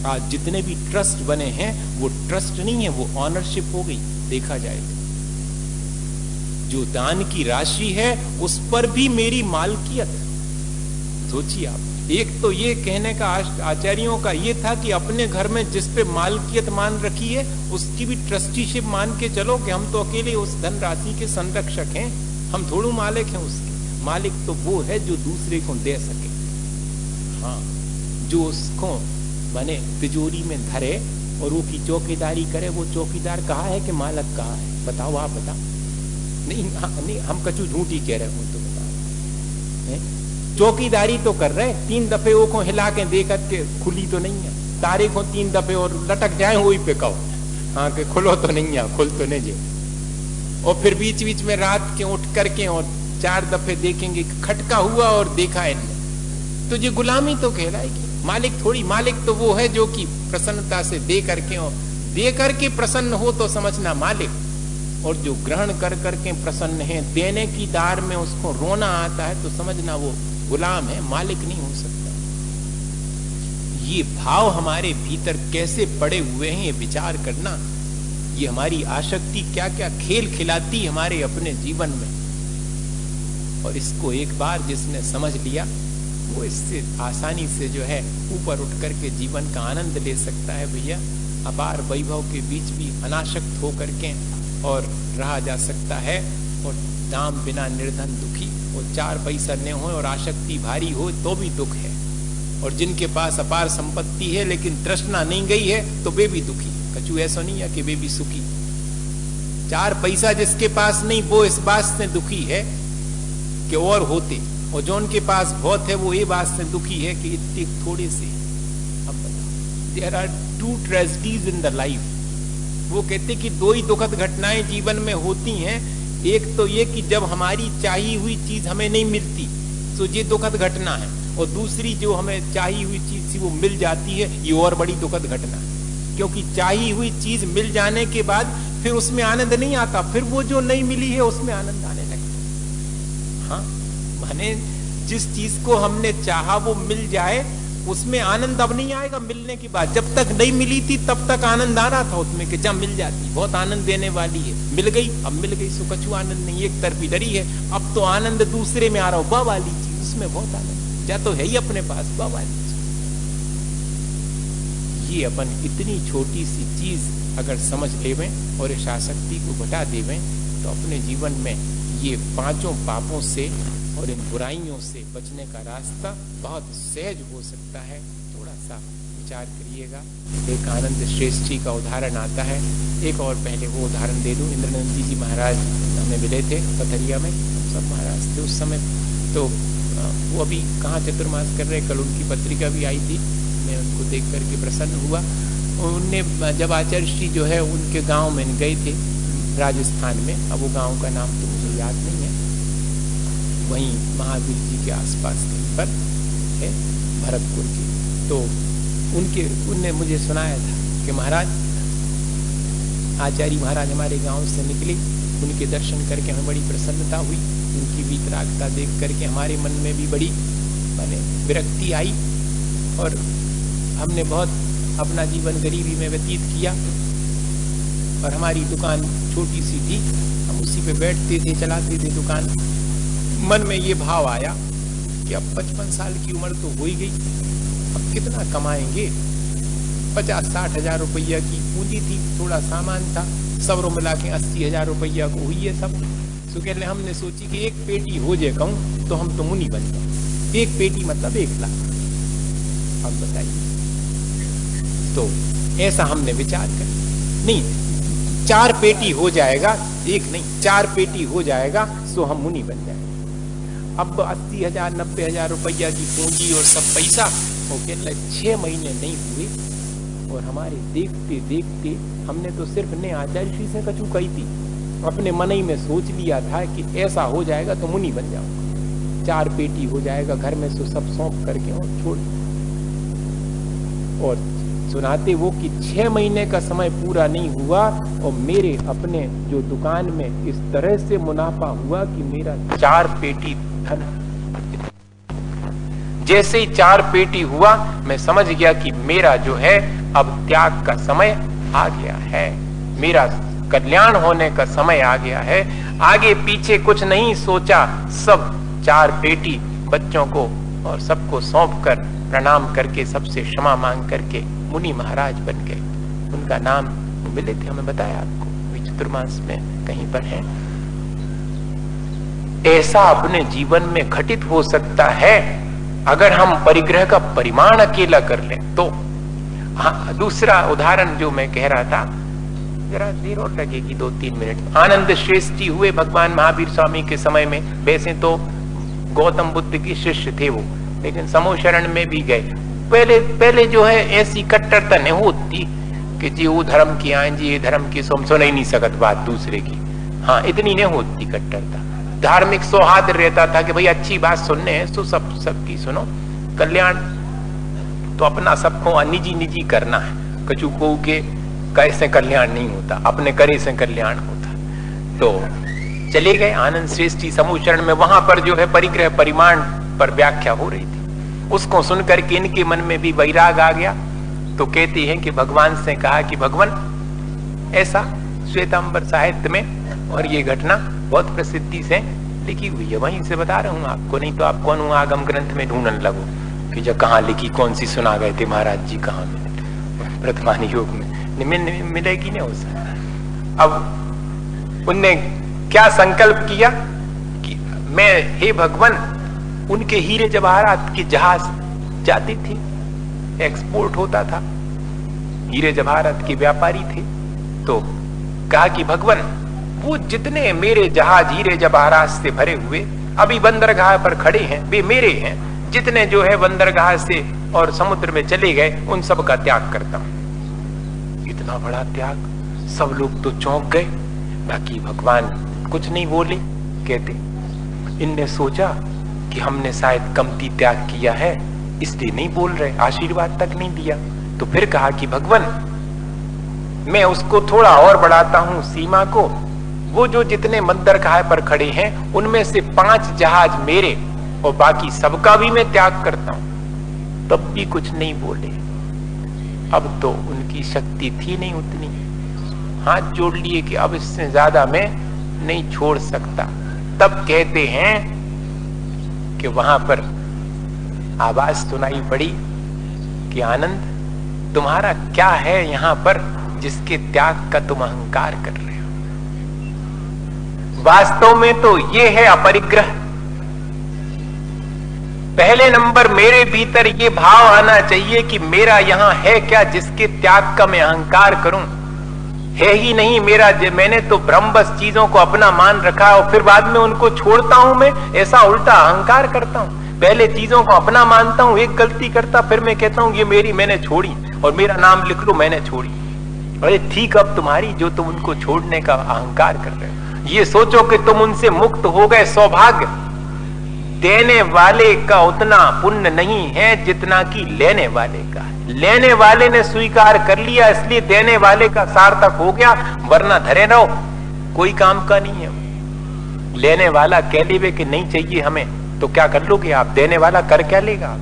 आज जितने भी ट्रस्ट बने हैं वो ट्रस्ट नहीं है, वो ऑनरशिप हो गई। देखा जाए जो दान की राशि है उस पर भी मेरी मालकियत। सोचिए आप, एक तो ये कहने का आचार्यों का ये था कि अपने घर में जिस पे मालकियत मान रखी है उसकी भी ट्रस्टीशिप मान के चलो कि हम तो अकेले उस धन राशि के संरक्षक हैं, हम थोड़ू मालिक हैं उसके। मालिक तो वो है जो दूसरे को दे सके, हाँ जो उसको माने तिजोरी में धरे और वो की चौकीदारी करे। वो चौकीदार कहा है कि मालिक कहा है, बताओ आप बताओ। नहीं हम कचू झूठी कह रहे हो तो बता, चौकीदारी तो कर रहे, 3 दफे वो को हिला के देख के खुली तो नहीं है, तारे को 3 दफे और लटक जाए वही पे कहो, हाँ कि खुलो तो नहीं है, खुल तो नहीं जे। और फिर बीच बीच में रात के उठ करके और 4 दफे देखेंगे खटका हुआ और देखा इनने, तो ये गुलामी तो कहलाएगी। मालिक थोड़ी, मालिक तो वो है जो कि प्रसन्नता से दे करके प्रसन्न हो तो समझना मालिक, और जो ग्रहण कर करके प्रसन्न है, देने की दार में उसको रोना आता है तो समझना वो गुलाम है, मालिक नहीं हो सकता। ये भाव हमारे भीतर कैसे पड़े हुए हैं ये विचार करना, ये हमारी आसक्ति क्या क्या खेल खिलाती हमारे अपने जीवन में। और इसको एक बार जिसने समझ लिया वो इससे आसानी से जो है ऊपर उठ करके जीवन का आनंद ले सकता है। भैया अपार वैभव के बीच भी अनासक्त होकर के और रहा जा सकता है, और दाम बिना निर्धन दुखी, और 4 पैसा न हो और आसक्ति भारी हो तो भी दुख है। और जिनके पास अपार संपत्ति है लेकिन तृष्णा नहीं गई है तो वे भी दुखी, कछु ऐसा नहीं है कि वे भी सुखी। 4 पैसा जिसके पास नहीं वो इस बात से दुखी है कि और होते, और जो उनके पास बहुत है वो ये बात से दुखी है कि इतने थोड़े से। अब बताओ, there are 2 tragedies in the life. वो कहते कि 2 ही दुखद घटनाएं जीवन में होती हैं। एक तो ये कि जब हमारी चाहिए हुई चीज हमें नहीं मिलती तो ये दुखद घटना है, और दूसरी जो हमें चाहिए हुई चीज थी वो मिल जाती है, ये और बड़ी दुखद घटना है। क्योंकि चाहिए हुई चीज मिल जाने के बाद फिर उसमें आनंद नहीं आता, फिर वो जो नहीं मिली है उसमें आनंद आने लगता। हाँ माने जिस चीज को हमने चाहा वो मिल जाए उसमें आनंद अब नहीं आएगा मिलने की बात। जब तक नहीं मिली थी तब तक आनंद आ रहा था उसमें कि जब मिल जाती बहुत आनंद देने वाली है, मिल गई, अब मिल गई सो कछु आनंद नहीं, एक तरफी डरी है। अब तो आनंद दूसरे में आ रहा हो, बा वाली चीज उसमें बहुत आनंद, जा तो है ही अपने पास बा वाली चीज। ये अपन इतनी छोटी सी चीज अगर समझ लेवें और इस आसक्ति को घटा देवें तो अपने जीवन में ये 5 पापों से और इन बुराइयों से बचने का रास्ता बहुत सहज हो सकता है। थोड़ा सा विचार करिएगा। एक आनंद श्रेष्ठ जी का उदाहरण आता है, एक और पहले वो उदाहरण दे दूं। इंद्रनंदी जी महाराज हमें मिले थे पथरिया में, हम सब महाराज थे उस समय, तो वो अभी कहाँ चतुर्मास कर रहे, कल उनकी पत्रिका भी आई थी, मैं उनको देख करके प्रसन्न हुआ। उनने जब आचार्य श्री जो है उनके गाँव में गए थे राजस्थान में, अब वो गाँव का नाम तो मुझे याद नहीं है, वहीं महावीर जी के आसपास कहीं पर है भरतपुर की, तो उनने मुझे सुनाया था कि महाराज, आचार्य महाराज हमारे गांव से निकले, उनके दर्शन करके हमें बड़ी प्रसन्नता हुई, उनकी वितरागता देख करके हमारे मन में भी बड़ी विरक्ति आई और हमने बहुत अपना जीवन गरीबी में व्यतीत किया और हमारी दुकान छोटी सी थी, हम उसी पे बैठते थे, चलाते थे दुकान। मन में ये भाव आया कि अब 55 साल की उम्र तो हो ही गई, अब कितना कमाएंगे। 50-60 हजार रुपया की पूंजी थी, थोड़ा सामान था, सबरों मिला के 80 हजार रुपया को हुई है सब। तो कहने हमने सोची कि एक पेटी हो जाए कहूँ तो हम तो मुनि बन जाए। एक पेटी मतलब 1 लाख। अब बताइए, तो ऐसा हमने विचार कर, नहीं 4 पेटी हो जाएगा, 1 नहीं 4 पेटी हो जाएगा तो हम मुनि बन जाएंगे। अब 80 हजार 90 हजार रुपया की पूंजी और सब पैसा, वो कहने 6 महीने नहीं हुए और हमारे देखते देखते हमने तो सिर्फ ने आचार्य श्री से कछु कही थी, अपने मन ही में सोच लिया था कि ऐसा हो जाएगा तो मुनि बन जाऊंगा, 4 पेटी हो जाएगा, घर में से सब सौंप करके और छोड़। और सुनाते वो कि 6 महीने का समय पूरा नहीं हुआ और मेरे अपने जो दुकान में इस तरह से मुनाफा हुआ कि मेरा 4 पेटी धन, जैसे ही 4 पेटी हुआ मैं समझ गया कि मेरा जो है अब त्याग का समय आ गया है, मेरा कल्याण होने का समय आ गया है। आगे पीछे कुछ नहीं सोचा, सब 4 पेटी बच्चों को और सबको सौंप कर प्रणाम करके सबसे क्षमा मांग करके मुनि महाराज बन गए। उनका नाम मिले थे, हमें बताया आपको, चतुर्मास में कहीं पर है। ऐसा अपने जीवन में घटित हो सकता है अगर हम परिग्रह का परिमाण अकेला कर लें तो। हाँ, दूसरा उदाहरण जो मैं कह रहा था, जरा देर और लगेगी 2-3 मिनट। आनंद श्रेष्ठ जी हुए भगवान महावीर स्वामी के समय में, वैसे तो गौतम बुद्ध के शिष्य थे वो, लेकिन समूह शरण में भी गए। पहले जो है ऐसी कट्टरता नहीं होती कि जी वो धर्म की आए, जी ये धर्म की, सुन ही नहीं सकत बात दूसरे की। हाँ, इतनी नहीं होती कट्टरता, धार्मिक सौहार्द रहता था कि भाई अच्छी बात सुनने है तो सबकी सुनो, कल्याण तो अपना सबको निजी निजी करना है, कछु को के कैसे कल्याण नहीं होता, अपने करे से कल्याण होता। तो चले गए आनंद श्रेष्ठ जी समूह शरण में, वहां पर जो है परिग्रह परिमाण पर व्याख्या हो रही थी। उसको सुनकर के इनके मन में भी वैराग आ गया। तो कहते हैं कि भगवान से कहा कि भगवान ऐसा श्वेतांबर साहित्य में, और ये घटना बहुत प्रसिद्धि से लिखी हुई है, वहीं से बता रहा हूं आपको, नहीं तो आप कौन आगम ग्रंथ में ढूंढने लगो कि जो कहाँ लिखी, कौन सी सुना गए थे महाराज जी, कहाँ मिले वर्तमान युग में मिलेगी नहीं हो सकता। अब उनने क्या संकल्प किया कि मैं, हे भगवान, उनके हीरे जवाहरात की जहाज जाती थी, एक्सपोर्ट होता था, हीरे जवाहरात के व्यापारी थे। तो कहा कि भगवान, वो जितने मेरे जहाज हीरे जवाहरात से भरे हुए अभी बंदरगाह पर खड़े हैं, वे मेरे हैं। जितने जो है बंदरगाह से और समुद्र में चले गए, उन सब का त्याग करता हूं। इतना बड़ा त्याग, सब लोग तो चौंक गए। बाकी भगवान कुछ नहीं बोले। कहते इनने सोचा कि हमने शायद कमती त्याग किया है, इसलिए नहीं बोल रहे, आशीर्वाद तक नहीं दिया। तो फिर कहा कि भगवान, मैं उसको थोड़ा और बढ़ाता हूं सीमा को, वो जो जितने बंदरगाह पर खड़े हैं उनमें से 5 जहाज मेरे और बाकी सबका भी मैं त्याग करता हूं। तब भी कुछ नहीं बोले। अब तो उनकी शक्ति थी नहीं उतनी, हाथ जोड़ लिए कि अब इससे ज्यादा मैं नहीं छोड़ सकता। तब कहते हैं कि वहां पर आवाज सुनाई पड़ी कि आनंद, तुम्हारा क्या है यहां पर जिसके त्याग का तुम अहंकार कर रहे हो? वास्तव में तो ये है अपरिग्रह। पहले नंबर मेरे भीतर ये भाव आना चाहिए कि मेरा यहां है क्या जिसके त्याग का मैं अहंकार करूं। है ही नहीं मेरा, मैंने तो ब्रह्मबस चीजों को अपना मान रखा और फिर बाद में उनको छोड़ता हूं। मैं ऐसा उल्टा अहंकार करता हूं। पहले चीजों को अपना मानता हूं, एक गलती करता, फिर मैं कहता हूं ये मेरी, मैंने छोड़ी, और मेरा नाम लिख लो, मैंने छोड़ी। अरे ठीक, अब तुम्हारी जो तुम उनको छोड़ने का अहंकार कर रहे हो। ये सोचो कि तुम उनसे मुक्त हो गए, सौभाग्य। देने वाले का उतना पुण्य नहीं है जितना कि लेने वाले का है। लेने वाले ने स्वीकार कर लिया इसलिए देने वाले का सार्थक हो गया, वरना धरे रहो कोई काम का नहीं है। लेने वाला कह लेवे कि नहीं चाहिए हमें, तो क्या कर लोगे आप? देने वाला कर क्या लेगा?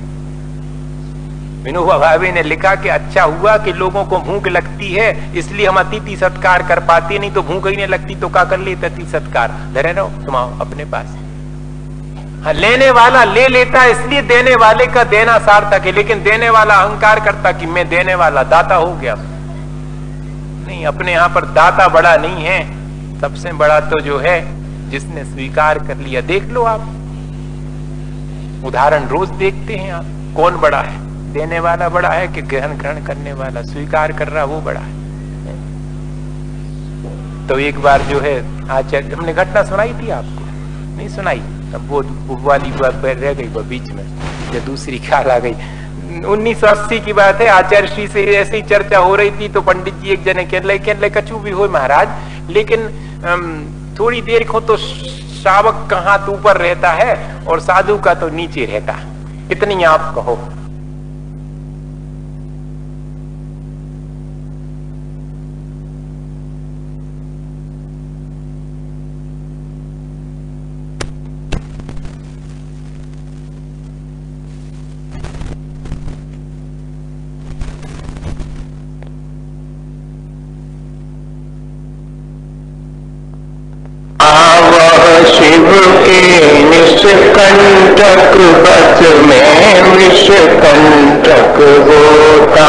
विनोबा भावे ने लिखा कि अच्छा हुआ कि लोगों को भूख लगती है इसलिए हम अतिथि सत्कार कर पाते, नहीं तो भूख ही नहीं लगती तो क्या कर लेते अतिथि सत्कार। धरे रहो तुम अपने पास। हाँ, लेने वाला ले लेता इसलिए देने वाले का देना सार्थक है, लेकिन देने वाला अहंकार करता कि मैं देने वाला दाता हो गया। नहीं, अपने यहां पर दाता बड़ा नहीं है, सबसे बड़ा तो जो है जिसने स्वीकार कर लिया। देख लो आप, उदाहरण रोज देखते हैं आप, कौन बड़ा है? देने वाला बड़ा है कि ग्रहण करने वाला स्वीकार कर रहा वो बड़ा है? तो एक बार जो है आचार्य, हमने घटना सुनाई थी आपको, नहीं सुनाई? अब वो वाली बात रह गई वो बीच में, या दूसरी ख्याल आ गई। 1980 की बात है, आचार्य श्री से ऐसे ही चर्चा हो रही थी तो पंडित जी एक जने कहने कछु भी हो महाराज, लेकिन थोड़ी देर को तो श्रावक का हाथ ऊपर रहता है और साधु का तो नीचे रहता है, इतनी आप कहो। शिव के निष्कंटक बच में विषकंटक होता।